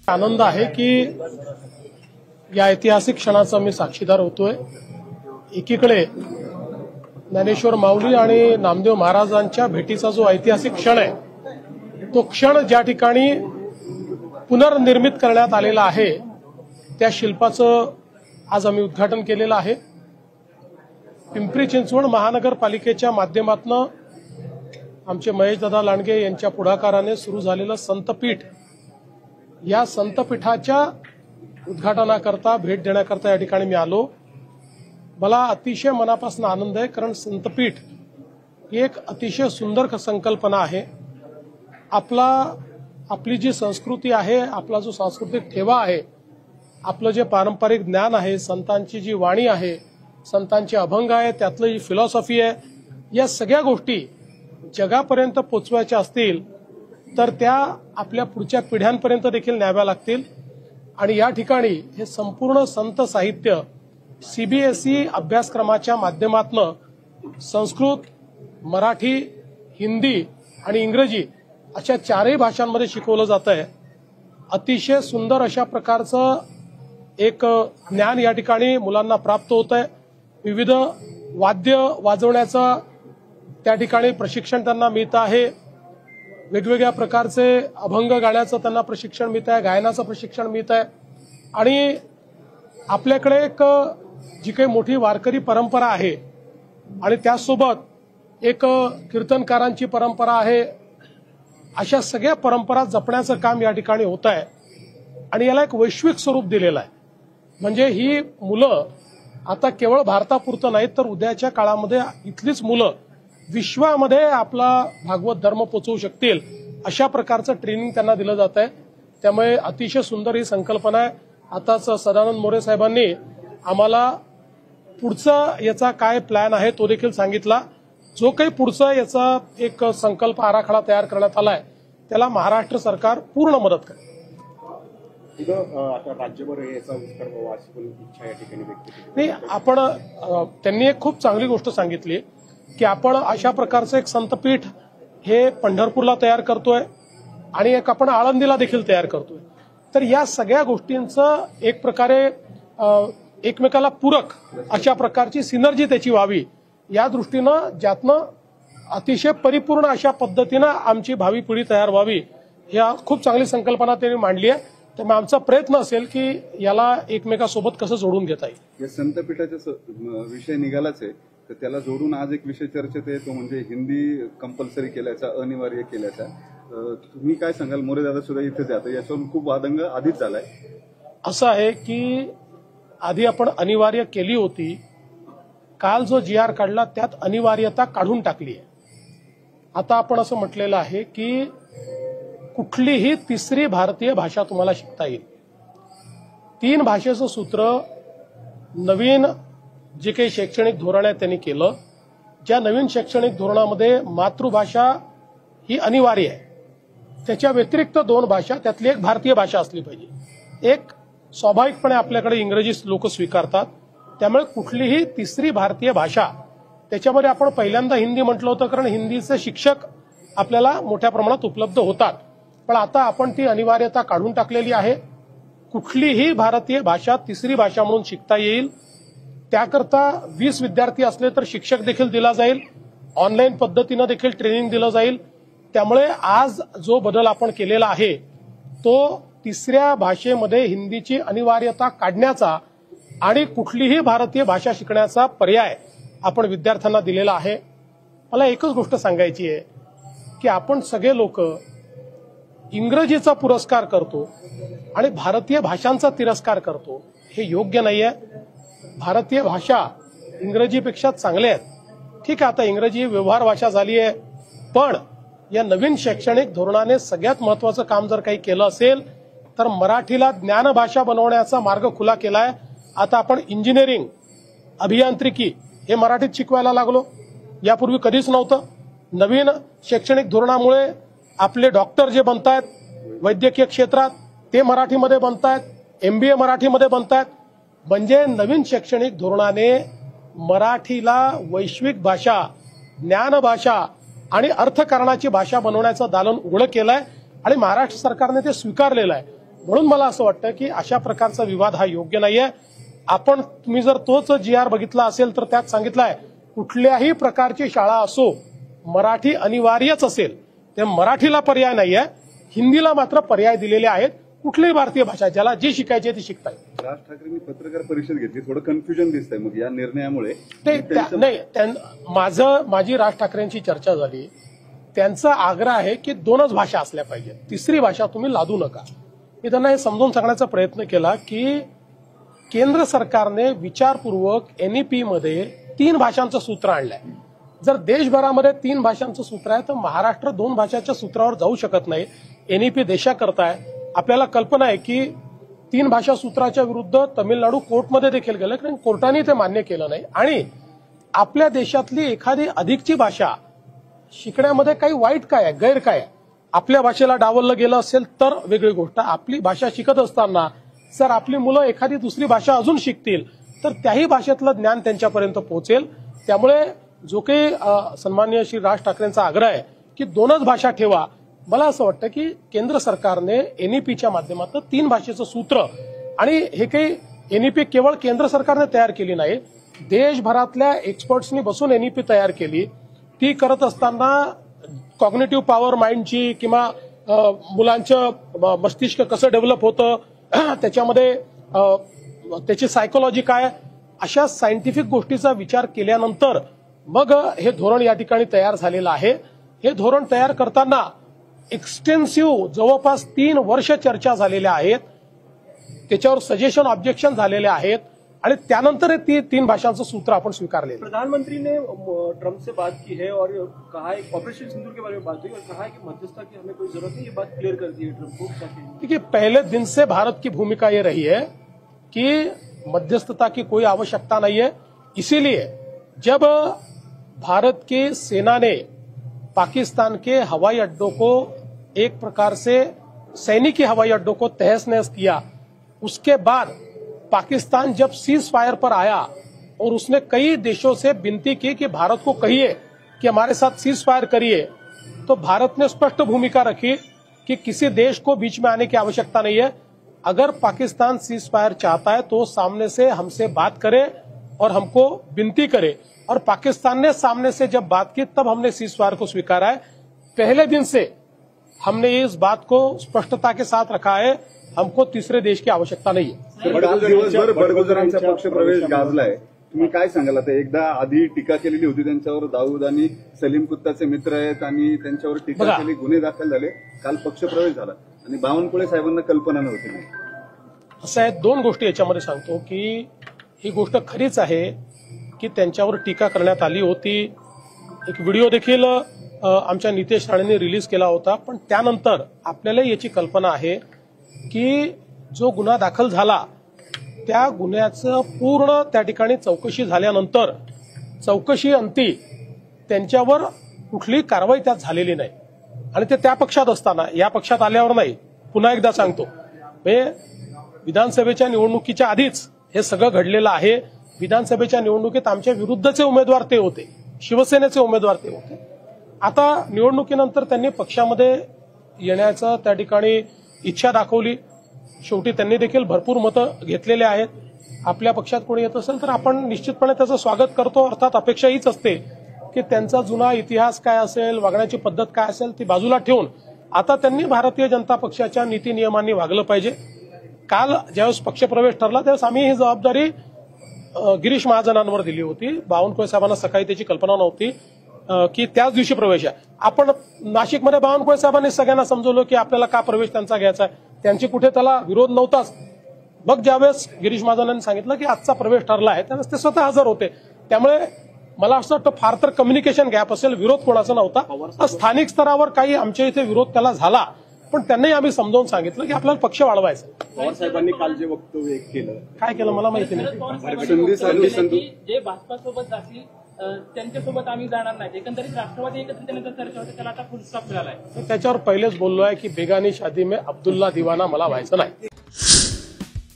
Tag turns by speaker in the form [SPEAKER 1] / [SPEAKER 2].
[SPEAKER 1] आनंद आहे की या ऐतिहासिक क्षणाचा मी साक्षीदार होतोय। एकीकडे ज्ञानेश्वर माऊली आणि नामदेव महाराजांच्या भेटीचा जो ऐतिहासिक क्षण आहे, तो क्षण ज्या ठिकाणी पुनर्निर्मित करण्यात आलेला आहे त्या शिल्पाचं आज आम्ही उद्घाटन केलेलं आहे। पिंपरी चिंचवड महानगरपालिकेच्या माध्यमातून आमचे महेशदादा लांडगे यांच्या पुढाकाराने सुरू झालेलं संतपीठ, या संतपीठाच्या उद्घाटनाकरता भेट देण्याकरता या ठिकाणी मी आलो। मला अतिशय मनापासून आनंद आहे, कारण संतपीठ ही एक अतिशय सुंदर संकल्पना आहे। आपली जी संस्कृती आहे, आपला जो सांस्कृतिक ठेवा आहे, आपलं जे पारंपरिक ज्ञान आहे, संतांची जी वाणी आहे, संतांचे अभंग आहे, त्यातलं जी फिलॉसॉफी आहे, या सगळ्या गोष्टी जगापर्यंत पोचवायच्या असतील तर त्या आपल्या पुढच्या पिढ्यांपर्यंत देखील न्याव्या लागतील। आणि या ठिकाणी हे संपूर्ण संत साहित्य सीबीएसई अभ्यासक्रमाच्या माध्यमातून संस्कृत, मराठी, हिंदी आणि इंग्रजी अशा चारही भाषांमध्ये शिकवलं जातं आहे। अतिशय सुंदर अशा प्रकारचं एक ज्ञान या ठिकाणी मुलांना प्राप्त होत आहे। विविध वाद्य वाजवण्याचं त्या ठिकाणी प्रशिक्षण त्यांना मिळत आहे, वेगवेगळ्या प्रकारचे अभंग गाण्याचं त्यांना प्रशिक्षण मिळत आहे, गायनाचं प्रशिक्षण मिळत आहे। आणि आपल्याकडे एक जी काही मोठी वारकरी परंपरा आहे आणि त्यासोबत एक कीर्तनकारांची परंपरा आहे, अशा सगळ्या परंपरा जपण्याचं काम या ठिकाणी होत आहे आणि याला एक वैश्विक स्वरूप दिलेलं आहे। म्हणजे ही मुलं आता केवळ भारतापुरतं नाहीत, तर उद्याच्या काळामध्ये इथलीच मुलं विश्वामध्ये आपला भागवत धर्म पोचवू शकतील, अशा प्रकारचं ट्रेनिंग त्यांना दिलं जात आहे। त्यामुळे अतिशय सुंदर ही संकल्पना आहे। आताच सदानंद मोरे साहेबांनी आम्हाला पुढचा याचा काय प्लॅन आहे तो देखील सांगितला। जो काही पुढचा याचा एक संकल्प आराखडा तयार करण्यात आलाय त्याला महाराष्ट्र सरकार पूर्ण मदत करेल।
[SPEAKER 2] आता राज्यभर याचा विस्तार व्हावा अशी इच्छा या ठिकाणी व्यक्त केली।
[SPEAKER 1] नाही, आपण त्यांनी एक खूप चांगली गोष्ट सांगितली की आपण अशा प्रकारचं एक संतपीठ हे पंढरपूरला तयार करतोय आणि एक आपण आळंदीला देखील तयार करतोय। तर या सगळ्या गोष्टींचं एक प्रकारे एकमेकाला पूरक अशा प्रकारची सिनर्जी त्याची व्हावी, या दृष्टीनं ज्यातनं अतिशय परिपूर्ण अशा पद्धतीनं आमची भावी पिढी तयार व्हावी, या खूप चांगली संकल्पना त्यांनी मांडली आहे। त्यामुळे आमचा प्रयत्न असेल की याला एकमेकासोबत कसं जोडून घेता येईल।
[SPEAKER 2] या संतपीठाचा विषय निघालाच आहे, तर त्याला जोडून आज एक विषय चर्चेत आहे, तो म्हणजे हिंदी कंपल्सरी केल्याचा, अनिवार्य केल्याचा। तुम्ही काय सांगाल? मोरे दादा सुद्धा इथेच आहे, याच्यावर खूप वादंग आधीच झालाय।
[SPEAKER 1] असं आहे की आधी आपण अनिवार्य केली होती, काल जो GR काढला त्यात अनिवार्यता काढून टाकली आहे। आता आपण असं म्हटलेलं आहे की कुठलीही तिसरी भारतीय भाषा तुम्हाला शिकता येईल। 3 भाषेचं सूत्र नवीन जे काही शैक्षणिक धोरण आहे त्यांनी केलं। ज्या नवीन शैक्षणिक धोरणामध्ये मातृभाषा ही अनिवार्य आहे, त्याच्या व्यतिरिक्त 2 भाषा, त्यातली एक भारतीय भाषा असली पाहिजे। एक स्वाभाविकपणे आपल्याकडे इंग्रजी लोक स्वीकारतात, त्यामुळे कुठलीही तिसरी भारतीय भाषा, त्याच्यामध्ये आपण पहिल्यांदा हिंदी म्हटलं होतं कारण हिंदीचे शिक्षक आपल्याला मोठ्या प्रमाणात उपलब्ध होतात, पण आता आपण ती अनिवार्यता काढून टाकलेली आहे। कुठलीही भारतीय भाषा तिसरी भाषा म्हणून शिकता येईल। त्याकरता 20 विद्यार्थी असले तर शिक्षक देखील दिला जाईल, ऑनलाईन पद्धतीनं देखील ट्रेनिंग दिलं जाईल। त्यामुळे आज जो बदल आपण केलेला आहे तो तिसऱ्या भाषेमध्ये हिंदीची अनिवार्यता काढण्याचा आणि कुठलीही भारतीय भाषा शिकण्याचा पर्याय आपण विद्यार्थ्यांना दिलेला आहे। मला एकच गोष्ट सांगायची आहे की आपण सगळे लोक इंग्रजीचा पुरस्कार करतो आणि भारतीय भाषांचा तिरस्कार करतो, हे योग्य नाहीये। भारतीय भाषा इंग्रजीपेक्षा चांगल्या आहेत। ठीक आहे, आता इंग्रजी व्यवहार भाषा झाली आहे, पण या नवीन शैक्षणिक धोरणाने सगळ्यात महत्वाचं काम जर काही केलं असेल तर मराठीला ज्ञानभाषा बनवण्याचा मार्ग खुला केलाय। आता आपण इंजिनिअरिंग, अभियांत्रिकी हे मराठीत शिकवायला लागलो, यापूर्वी कधीच नव्हतं। नवीन शैक्षणिक धोरणामुळे आपले डॉक्टर जे बनतायत वैद्यकीय क्षेत्रात ते मराठीमध्ये बनतायत, MBA मराठीमध्ये बनतायत। म्हणजे नवीन शैक्षणिक धोरणाने मराठीला वैश्विक भाषा, ज्ञान भाषा आणि अर्थकारणाची भाषा बनवण्याचं दालन उघडं केलंय आणि महाराष्ट्र सरकारने ते स्वीकारलेलं आहे। म्हणून मला असं वाटतं की अशा प्रकारचा विवाद हा योग्य नाहीये. तुम्ही जर तोच GR बघितला असेल तर त्यात सांगितलंय कुठल्याही प्रकारची शाळा असो मराठी अनिवार्यच असेल. ते मराठीला पर्याय नाहीये, हिंदीला मात्र पर्याय दिलेले आहेत. कुठलीही भारतीय भाषा ज्याला जी शिकायची ती शिकता येईल.
[SPEAKER 2] राज ठाकरेंनी पत्रकार परिषद घेतली, थोडं कन्फ्युजन दिसतंय मग या निर्णयामुळे.
[SPEAKER 1] माझी राज ठाकरेंची चर्चा झाली. त्यांचा आग्रह आहे की 2च भाषा असल्या पाहिजेत, तिसरी भाषा तुम्ही लादू नका. मी त्यांना हे समजून सांगण्याचा प्रयत्न केला की केंद्र सरकारने विचारपूर्वक NEP मध्ये 3 भाषांचं सूत्र आणलंय. जर देशभरामध्ये 3 भाषांचं सूत्र आहे तर महाराष्ट्र 2 भाषाच्या सूत्रावर जाऊ शकत नाही. NEP देशाकरता आहे. आपल्याला कल्पना आहे की 3 भाषा सूत्राच्या विरुद्ध तमिळनाडू कोर्टमध्ये देखील गेलं, कारण कोर्टाने ते मान्य केलं नाही. आणि आपल्या देशातली एखादी अधिकची भाषा शिकण्यामध्ये काही वाईट काय आहे, गैर काय आहे? आपल्या भाषेला डावललं गेलं असेल तर वेगळी गोष्ट. आपली भाषा शिकत असताना जर आपली मुलं एखादी दुसरी भाषा अजून शिकतील तर त्याही भाषेतलं ज्ञान त्यांच्यापर्यंत पोहोचेल. त्यामुळे जो काही सन्माननीय श्री राज ठाकरेंचा आग्रह आहे की 2च भाषा ठेवा, मला असं वाटतं की केंद्र सरकारने NEPच्या माध्यमातून 3 भाषेचं सूत्र, आणि हे काही NEP केवळ केंद्र सरकारने तयार केली नाही, देशभरातल्या एक्सपर्ट्सनी बसून NEP तयार केली. ती करत असताना कॉग्निटिव्ह पॉवर माइंडची किंवा मुलांचं मस्तिष्क कसं डेव्हलप होतं, त्याच्यामध्ये त्याची सायकोलॉजी काय, अशा सायंटिफिक गोष्टीचा विचार केल्यानंतर मग हे धोरण या ठिकाणी तयार झालेलं आहे. हे धोरण तयार करताना एक्सटेन्सिव्ह जवळपास 3 वर्ष चर्चा झालेल्या आहेत. त्याच्यावर सजेशन ऑब्जेक्शन झालेले आहेत आणि त्यानंतर 3 भाषांचं सूत्र आपण स्वीकारले.
[SPEAKER 3] प्रधानमंत्री ने ट्रंप से बात की है और कहा है ऑपरेशन सिंदूर के बारे में बात हुई और कहा है कि मध्यस्थता की हमें कोई जरूरत नहीं, ये बात क्लियर कर दी है ट्रंप को.
[SPEAKER 1] देखिए, पहले दिन से भारत की भूमिका ये रही है कि मध्यस्थता की कोई आवश्यकता नहीं है. इसीलिए जब भारत की सेना ने पाकिस्तान के हवाई अड्डों को एक प्रकार से सैनिकी हवाई अड्डों को तहस नहस किया, उसके बाद पाकिस्तान जब सीज फायर पर आया और उसने कई देशों से विनती की कि भारत को कहिए कि हमारे साथ सीज फायर करिए, तो भारत ने स्पष्ट भूमिका रखी कि किसी देश को बीच में आने की आवश्यकता नहीं है. अगर पाकिस्तान सीज फायर चाहता है तो सामने से हमसे बात करे और हमको विनती करे. और पाकिस्तान ने सामने से जब बात की तब हमने सीज फायर को स्वीकारा है. पहले दिन से हमने इस बात को स्पष्टता के साथ रखा है, हमको तीसरे देश की आवश्यकता नहीं है.
[SPEAKER 2] दिवसभर बडगुजरांचा पक्ष प्रवेश गाजलाय. तुम्ही काय सांगाल? आता एकदा आधी टीका केलेली होती त्यांच्यावर, दाऊद आणि सलीम कुत्ताचे मित्र आहेत आणि त्यांच्यावर टीका केली, गुन्हे दाखल झाले. काल पक्ष प्रवेश झाला आणि बावनकुळे साहेबांना कल्पना नव्हती.
[SPEAKER 1] असं आहे, 2 गोष्टी याच्यामध्ये सांगतो की ही गोष्ट खरीच आहे की त्यांच्यावर टीका करण्यात आली होती. एक व्हिडिओ देखील आमच्या नितेश राणेंनी रिलीज केला होता. पण त्यानंतर आपल्याला याची कल्पना आहे की जो गुन्हा दाखल झाला त्या गुन्ह्याचं पूर्ण त्या ठिकाणी चौकशी झाल्यानंतर चौकशी अंती त्यांच्यावर कुठलीही कारवाई त्यात झालेली नाही. आणि ते त्या पक्षात असताना या पक्षात आल्यावर नाही. पुन्हा एकदा सांगतो, विधानसभेच्या निवडणुकीच्या आधीच हे सगळं घडलेलं आहे. विधानसभेच्या निवडणुकीत आमच्या विरुद्धचे उमेदवार ते होते, शिवसेनेचे उमेदवार ते होते. आता निवडणुकीनंतर त्यांनी पक्षामध्ये येण्याचं त्या ठिकाणी इच्छा दाखवली. शेवटी त्यांनी देखील भरपूर मतं घेतलेले आहेत. आपल्या पक्षात कोणी येत असेल तर आपण निश्चितपणे त्याचं स्वागत करतो. अर्थात अपेक्षा हीच असते की त्यांचा जुना इतिहास काय असेल, वागण्याची पद्धत काय असेल ती बाजूला ठेवून आता त्यांनी भारतीय जनता पक्षाच्या नीती नियमांनी वागलं पाहिजे. काल ज्यावेळेस पक्षप्रवेश ठरला त्यावेळेस आम्ही ही जबाबदारी गिरीश महाजनांवर दिली होती. बावनकुळे साहेबांना सकाळी त्याची कल्पना नव्हती की त्याच दिवशी प्रवेश आहे. आपण नाशिकमध्ये बावनकुळे साहेबांनी सगळ्यांना समजवलं की आपल्याला का प्रवेश त्यांचा घ्यायचा आहे, त्यांची कुठे त्याला विरोध नव्हताच. मग ज्यावेळेस गिरीश महाजनांनी सांगितलं की आजचा प्रवेश ठरला आहे त्यावेळेस ते स्वतः हजर होते. त्यामुळे मला असं वाटतं फार तर कम्युनिकेशन गॅप असेल, विरोध कोणाचा नव्हता. स्थानिक स्तरावर काही आमच्या इथे विरोध त्याला झाला, पण त्यांनाही आम्ही समजावून सांगितलं की आपल्याला पक्ष वाढवायचा.
[SPEAKER 3] पवार साहेबांनी काल जे वक्तव्य केलं,
[SPEAKER 1] काय केलं मला माहिती नाही.
[SPEAKER 4] जे भाजपासोबत जातील त्यांच्यासोबत आम्ही जाणार नाही, एकंदरीत राष्ट्रवादी एकत्रित चर्चा होते, त्याला आता फुल स्टॉप मिळालाय.
[SPEAKER 1] त्याच्यावर पहिलेच बोललो आहे की बेगानी शादी में अब्दुल्ला दिवाना मला व्हायचं नाही.